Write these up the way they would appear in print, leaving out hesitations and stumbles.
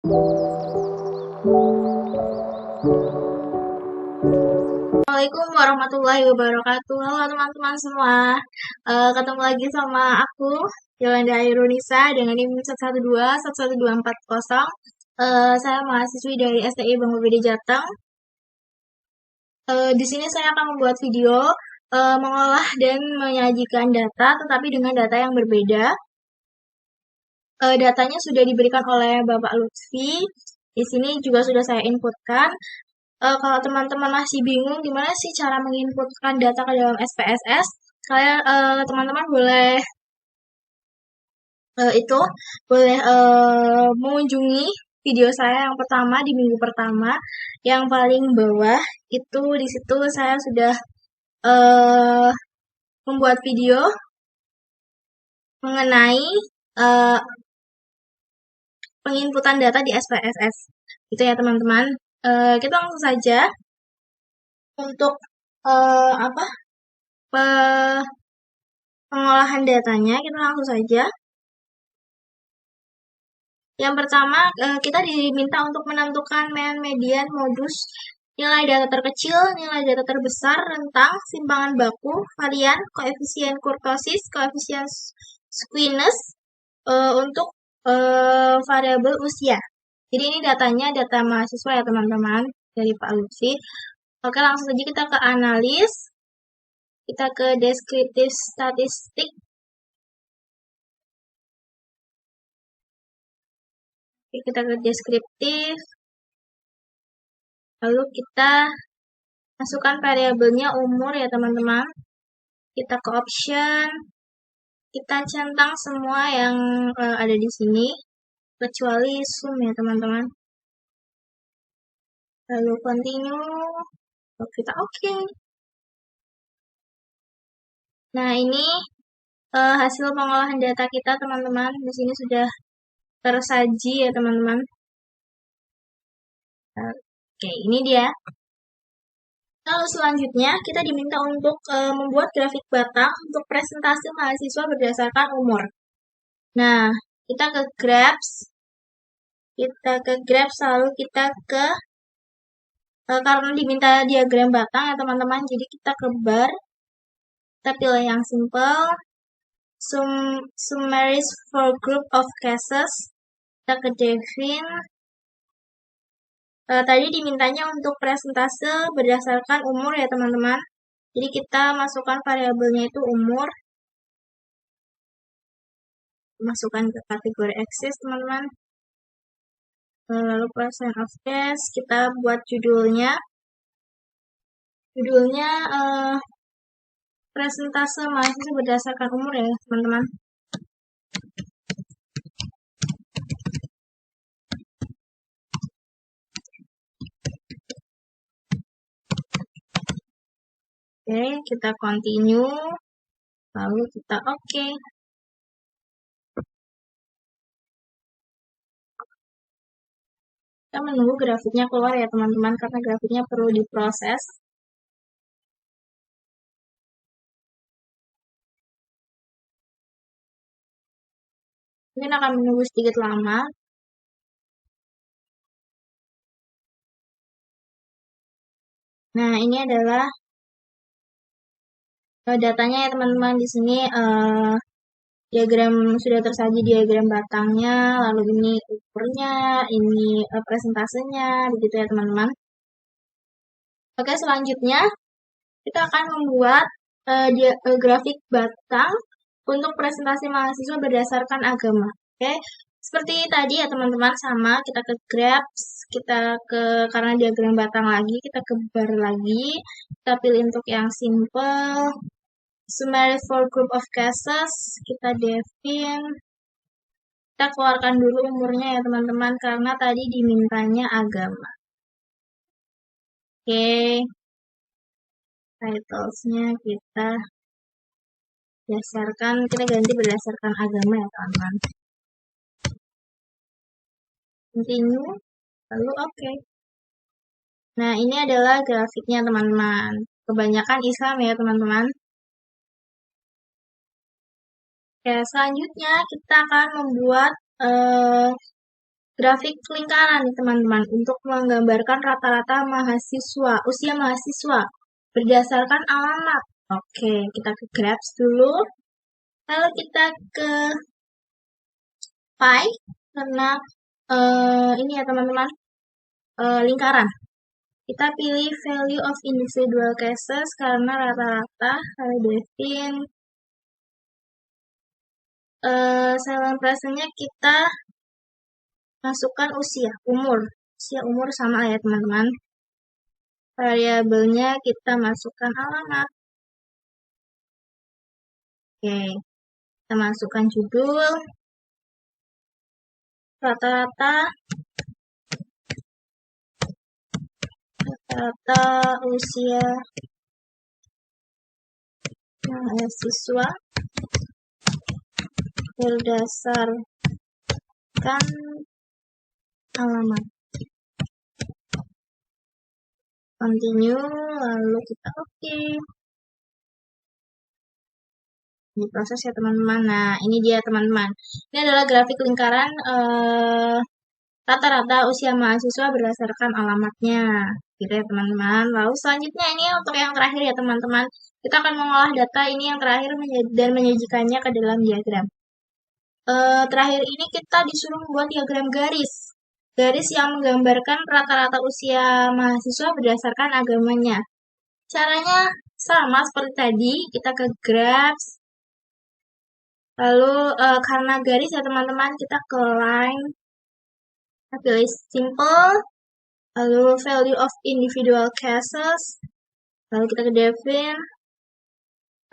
Assalamualaikum warahmatullahi wabarakatuh. Halo teman-teman semua. Ketemu lagi sama aku, Yolanda Airunisa dengan NIM 112 11240. Saya mahasiswi dari STI Bank BPD Jateng. Di sini saya akan membuat video mengolah dan menyajikan data, tetapi dengan data yang berbeda. Datanya sudah diberikan oleh Bapak Lutfi. Di sini juga sudah saya inputkan. Kalau teman-teman masih bingung gimana sih cara menginputkan data ke dalam SPSS, teman-teman boleh mengunjungi video saya yang pertama di minggu pertama, yang paling bawah itu. Di situ saya sudah membuat video mengenai penginputan data di SPSS. Itu ya teman-teman. Kita langsung saja untuk pengolahan datanya. Kita langsung saja. Yang pertama, kita diminta untuk menentukan median modus, nilai data terkecil, nilai data terbesar, rentang, simpangan baku, varian, koefisien kurtosis, koefisien squeeze untuk variabel usia. Jadi ini datanya data mahasiswa ya teman-teman, dari Pak Lutfi. Oke, langsung saja kita ke analis. Kita ke deskriptif statistik. Kita ke deskriptif. Lalu kita masukkan variabelnya umur ya teman-teman. Kita ke option. Kita centang semua yang ada di sini, kecuali sum ya teman-teman. Lalu continue. Lalu kita oke. Nah, ini hasil pengolahan data kita teman-teman. Di sini sudah tersaji ya teman-teman. Oke, ini dia. Lalu selanjutnya kita diminta untuk membuat grafik batang untuk presentasi mahasiswa berdasarkan umur. Nah, kita ke Grabs. Lalu kita ke karena diminta diagram batang ya teman-teman, jadi kita ke bar. Kita pilih yang simple. Summaries for group of cases. Kita ke define. Tadi dimintanya untuk presentase berdasarkan umur ya teman-teman. Jadi kita masukkan variabelnya itu umur. Masukkan ke kategori axis teman-teman. Lalu percent of case, kita buat judulnya. Judulnya presentase mahasiswa berdasarkan umur ya teman-teman. Oke, kita continue. Lalu kita oke. Kita menunggu grafiknya keluar ya teman-teman, karena grafiknya perlu diproses. Mungkin akan menunggu sedikit lama. Nah, ini adalah datanya ya teman-teman. Di sini diagram sudah tersaji diagram batangnya, lalu ini ukurnya, ini presentasenya, begitu ya teman-teman. Oke, selanjutnya kita akan membuat grafik batang untuk presentasi mahasiswa berdasarkan agama. Oke, seperti tadi ya teman-teman, sama kita ke Grabs, karena diagram batang lagi, kita ke bar lagi, kita pilih untuk yang simple. Summary for group of cases, kita define. Kita keluarkan dulu umurnya ya teman-teman, karena tadi dimintanya agama. Oke. Titlesnya kita ganti berdasarkan agama ya teman-teman. Continue, lalu oke. Nah, ini adalah grafiknya teman-teman. Kebanyakan Islam ya teman-teman. Oke, selanjutnya kita akan membuat grafik lingkaran nih teman-teman untuk menggambarkan rata-rata mahasiswa, usia mahasiswa berdasarkan alamat. Oke, kita ke graphs dulu. Lalu kita ke pie karena ini ya teman-teman, lingkaran. Kita pilih value of individual cases karena rata-rata Devin. Silent presentnya kita masukkan usia, umur sama ya teman-teman. Variabelnya kita masukkan alamat. Oke, kita masukkan judul, rata-rata usia mahasiswa berdasarkan alamat. Continue, lalu kita oke. Ini proses ya teman-teman. Nah, ini dia teman-teman. Ini adalah grafik lingkaran rata-rata usia mahasiswa berdasarkan alamatnya. Gitu ya teman-teman. Lalu selanjutnya ini untuk yang terakhir ya teman-teman. Kita akan mengolah data ini yang terakhir dan menyajikannya ke dalam diagram. Terakhir ini kita disuruh membuat diagram garis. Garis yang menggambarkan rata-rata usia mahasiswa berdasarkan agamanya. Caranya sama seperti tadi, kita ke graphs. Lalu karena garis ya teman-teman, kita ke line. Kita pilih simple. Lalu value of individual cases. Lalu kita ke Devin.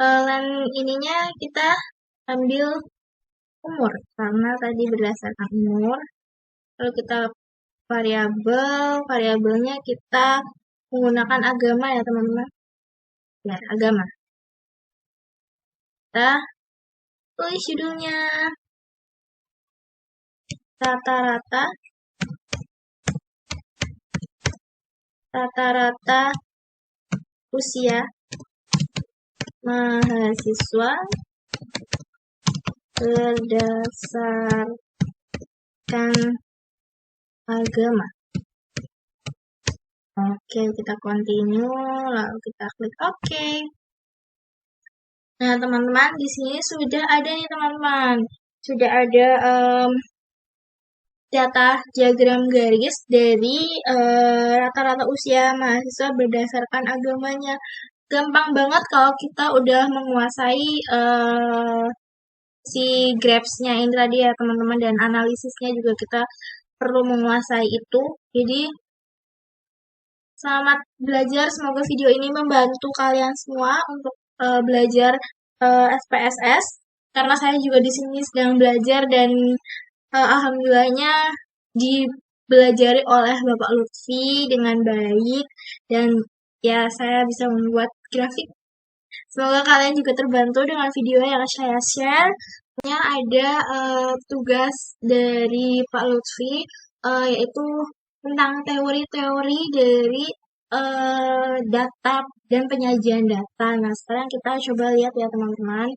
Line ininya kita ambil umur, karena tadi berdasarkan umur. Lalu kita variabelnya kita menggunakan agama ya teman-teman. Ya, agama. Kita tulis judulnya. Rata-rata usia mahasiswa berdasarkan agama. Oke, kita continue, lalu kita klik OK. Nah, teman-teman, di sini sudah ada nih teman-teman. Sudah ada data diagram garis dari rata-rata usia mahasiswa berdasarkan agamanya. Gampang banget kalau kita udah menguasai si graphs-nya ini tadi ya teman-teman, dan analisisnya juga kita perlu menguasai itu. Jadi selamat belajar, semoga video ini membantu kalian semua untuk belajar SPSS, karena saya juga di sini sedang belajar dan alhamdulillahnya dibelajari oleh Bapak Lutfi dengan baik, dan ya saya bisa membuat grafik. Semoga kalian juga terbantu dengan video yang saya share. Ada tugas dari Pak Lutfi, yaitu tentang teori-teori dari data dan penyajian data. Nah, sekarang kita coba lihat ya teman-teman.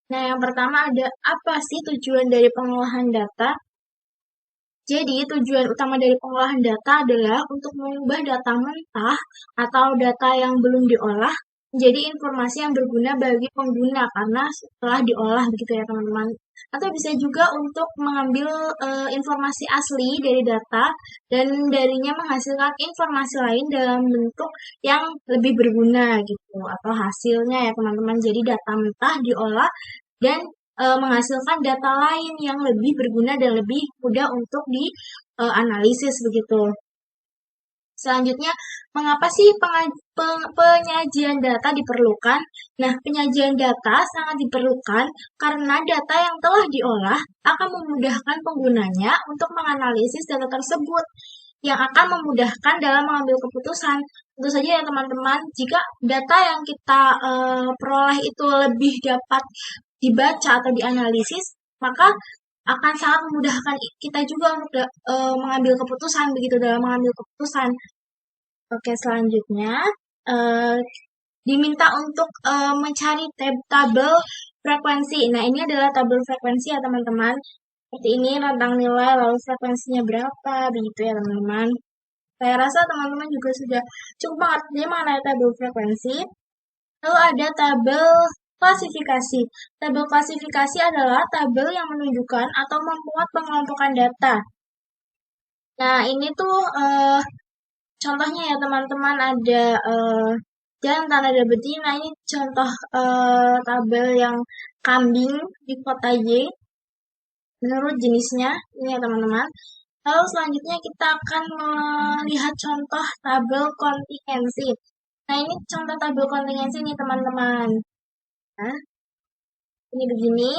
Nah, yang pertama ada apa sih tujuan dari pengolahan data? Jadi, tujuan utama dari pengolahan data adalah untuk mengubah data mentah atau data yang belum diolah menjadi informasi yang berguna bagi pengguna karena setelah diolah begitu ya teman-teman. Atau bisa juga untuk mengambil informasi asli dari data dan darinya menghasilkan informasi lain dalam bentuk yang lebih berguna gitu, atau hasilnya ya teman-teman. Jadi data mentah diolah dan menghasilkan data lain yang lebih berguna dan lebih mudah untuk dianalisis begitu. Selanjutnya, mengapa sih penyajian data diperlukan? Nah, penyajian data sangat diperlukan karena data yang telah diolah akan memudahkan penggunanya untuk menganalisis data tersebut, yang akan memudahkan dalam mengambil keputusan. Tentu saja ya teman-teman, jika data yang kita peroleh itu lebih dapat dibaca atau dianalisis, maka akan sangat memudahkan kita juga untuk mengambil keputusan begitu dalam mengambil keputusan. Oke, selanjutnya eh, diminta untuk mencari tabel frekuensi. Nah, ini adalah tabel frekuensi ya teman-teman. Seperti ini rentang nilai lalu frekuensinya berapa begitu ya teman-teman. Saya rasa teman-teman juga sudah cukup mengerti mengenai tabel frekuensi. Lalu ada tabel klasifikasi. Tabel klasifikasi adalah tabel yang menunjukkan atau memuat pengelompokan data. Nah, ini tuh contohnya ya teman-teman ada jantan, ada betina. Ini contoh tabel yang kambing di kota Y menurut jenisnya. Ini ya teman-teman. Lalu selanjutnya kita akan melihat contoh tabel kontingensi. Nah, ini contoh tabel kontingensi nih teman-teman. Nah, ini begini.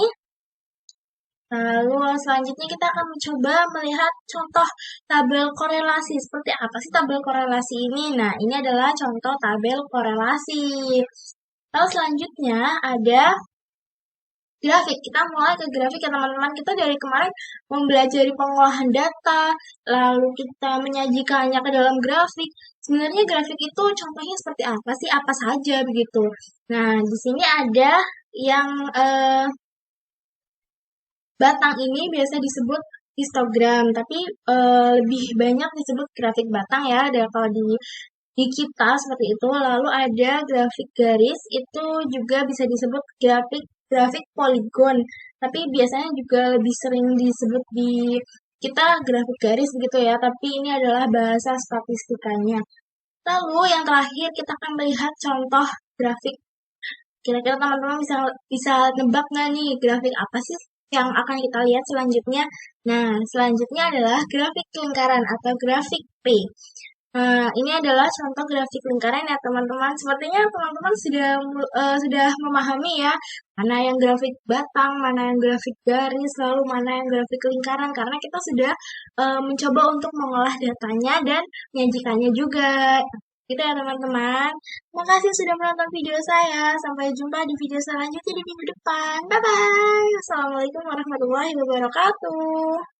Lalu selanjutnya kita akan mencoba melihat contoh tabel korelasi. Seperti apa sih tabel korelasi ini? Nah, ini adalah contoh tabel korelasi. Lalu selanjutnya ada grafik. Kita mulai ke grafik ya teman-teman. Kita dari kemarin mempelajari pengolahan data, lalu kita menyajikannya ke dalam grafik. Sebenarnya grafik itu contohnya seperti apa sih? Apa saja begitu. Nah, di sini ada yang batang ini biasa disebut histogram, tapi lebih banyak disebut grafik batang ya. Ada kalau di kita seperti itu. Lalu ada grafik garis, itu juga bisa disebut grafik poligon. Tapi biasanya juga lebih sering disebut di kita grafik garis begitu ya. Tapi ini adalah bahasa statistikanya. Lalu yang terakhir kita akan melihat contoh grafik. Kira-kira teman-teman bisa bisa nebak nggak nih grafik apa sih yang akan kita lihat selanjutnya? Nah, selanjutnya adalah grafik lingkaran atau grafik P. Ini adalah contoh grafik lingkaran ya teman-teman. Sepertinya teman-teman sudah memahami ya mana yang grafik batang, mana yang grafik garis, lalu mana yang grafik lingkaran karena kita sudah mencoba untuk mengolah datanya dan menyajikannya juga. Gitu ya teman-teman. Terima kasih sudah menonton video saya. Sampai jumpa di video selanjutnya di minggu depan. Bye bye. Assalamualaikum warahmatullahi wabarakatuh.